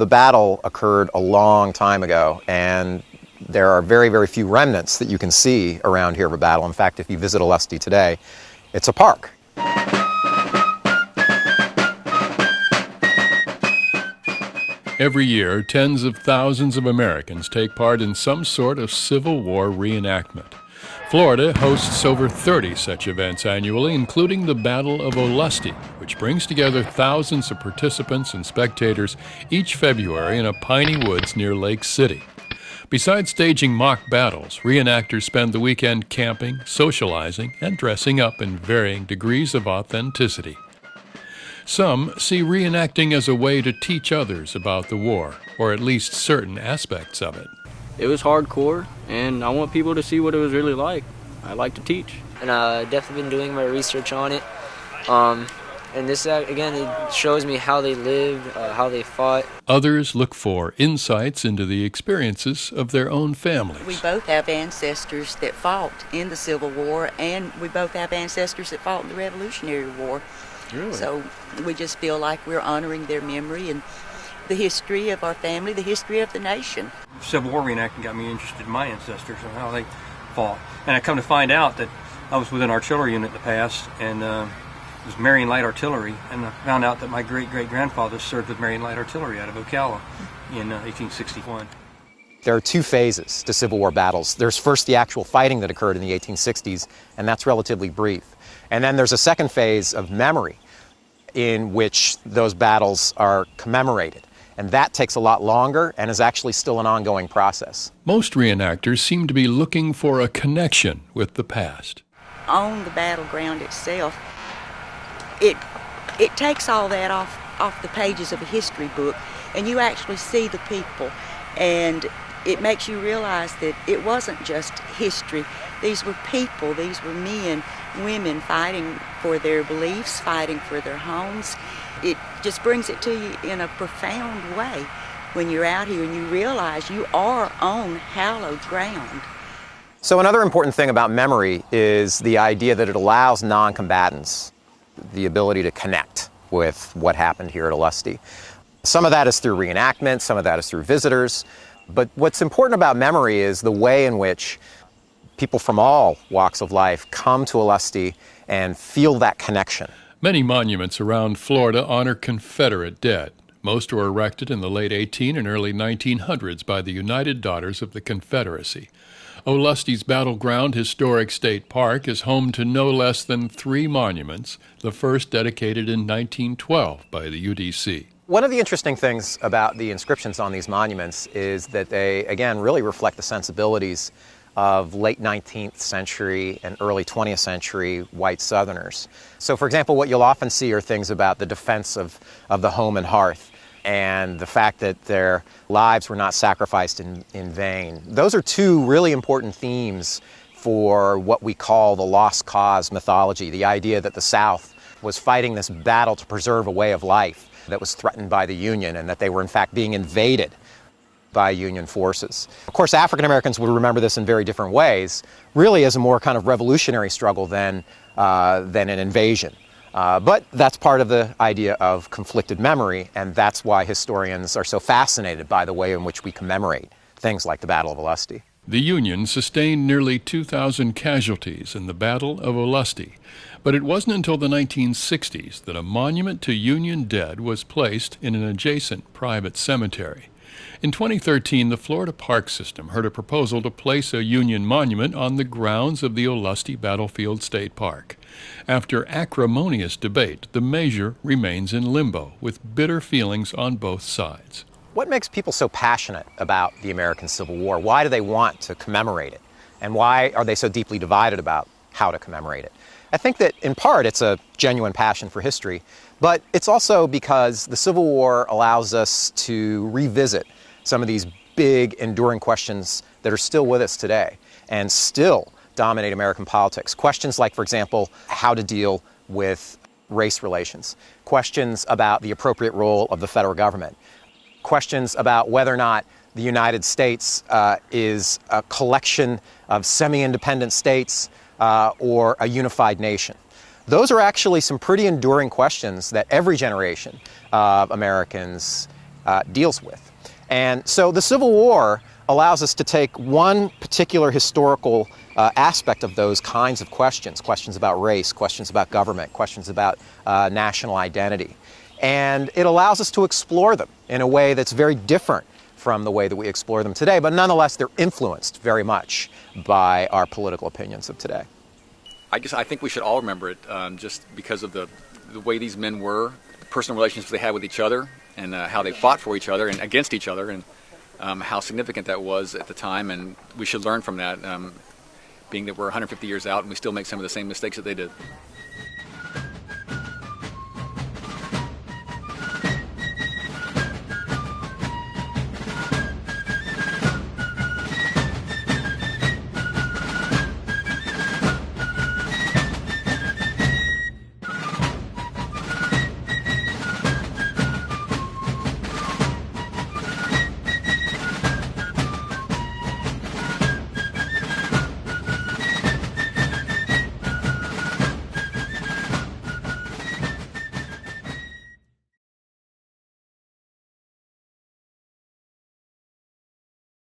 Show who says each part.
Speaker 1: The battle occurred a long time ago, and there are very, very few remnants that you can see around here of a battle. In fact, if you visit Olustee today, it's a park.
Speaker 2: Every year, tens of thousands of Americans take part in some sort of Civil War reenactment. Florida hosts over 30 such events annually, including the Battle of Olustee, which brings together thousands of participants and spectators each February in a piney woods near Lake City. Besides staging mock battles, reenactors spend the weekend camping, socializing, and dressing up in varying degrees of authenticity. Some see reenacting as a way to teach others about the war, or at least certain aspects of it.
Speaker 3: It was hardcore, and I want people to see what it was really like. I like to teach.
Speaker 4: And I've definitely been doing my research on it. And this, again, it shows me how they lived, how they fought.
Speaker 2: Others look for insights into the experiences of their own families.
Speaker 5: We both have ancestors that fought in the Civil War, and we both have ancestors that fought in the Revolutionary War.
Speaker 2: Really?
Speaker 5: So we just feel like we're honoring their memory and the history of our family, the history of the nation.
Speaker 6: Civil War reenacting got me interested in my ancestors and how they fought. And I come to find out that I was with an artillery unit in the past, and it was Marion Light Artillery, and I found out that my great-great-grandfather served with Marion Light Artillery out of Ocala in 1861.
Speaker 1: There are two phases to Civil War battles. There's first the actual fighting that occurred in the 1860s, and that's relatively brief. And then there's a second phase of memory in which those battles are commemorated. And that takes a lot longer and is actually still an ongoing process.
Speaker 2: Most reenactors seem to be looking for a connection with the past.
Speaker 5: On the battleground itself, it takes all that off the pages of a history book, and you actually see the people, and it makes you realize that it wasn't just history. These were people, these were men, women fighting for their beliefs, fighting for their homes. It just brings it to you in a profound way when you're out here and you realize you are on hallowed ground.
Speaker 1: So another important thing about memory is the idea that it allows non-combatants the ability to connect with what happened here at Olustee. Some of that is through reenactment, some of that is through visitors, but what's important about memory is the way in which people from all walks of life come to Olustee and feel that connection.
Speaker 2: Many monuments around Florida honor Confederate dead. Most were erected in the late 1800s and early 1900s by the United Daughters of the Confederacy. Olustee's Battleground Historic State Park is home to no less than 3 monuments, the first dedicated in 1912 by the UDC.
Speaker 1: One of the interesting things about the inscriptions on these monuments is that they, again, really reflect the sensibilities of late 19th century and early 20th century white Southerners. So, for example, what you'll often see are things about the defense of the home and hearth and the fact that their lives were not sacrificed in vain. Those are two really important themes for what we call the lost cause mythology, the idea that the South was fighting this battle to preserve a way of life that was threatened by the Union and that they were in fact being invaded by Union forces. Of course, African Americans would remember this in very different ways, really as a more kind of revolutionary struggle than an invasion. But that's part of the idea of conflicted memory, and that's why historians are so fascinated by the way in which we commemorate things like the Battle of Olustee.
Speaker 2: The Union sustained nearly 2,000 casualties in the Battle of Olustee, but it wasn't until the 1960s that a monument to Union dead was placed in an adjacent private cemetery. In 2013, the Florida Park System heard a proposal to place a Union monument on the grounds of the Olustee Battlefield State Park. After acrimonious debate, the measure remains in limbo, with bitter feelings on both sides.
Speaker 1: What makes people so passionate about the American Civil War? Why do they want to commemorate it? And why are they so deeply divided about how to commemorate it? I think that in part it's a genuine passion for history, but it's also because the Civil War allows us to revisit some of these big, enduring questions that are still with us today and still dominate American politics. Questions like, for example, how to deal with race relations. Questions about the appropriate role of the federal government. Questions about whether or not the United States is a collection of semi-independent states or a unified nation. Those are actually some pretty enduring questions that every generation of Americans deals with. And so the Civil War allows us to take one particular historical aspect of those kinds of questions, questions about race, questions about government, questions about national identity. And it allows us to explore them in a way that's very different from the way that we explore them today, but nonetheless they're influenced very much by our political opinions of today.
Speaker 7: I think we should all remember it just because of the way these men were, the personal relationships they had with each other, and how they fought for each other and against each other, and how significant that was at the time. And we should learn from that, being that we're 150 years out and we still make some of the same mistakes that they did.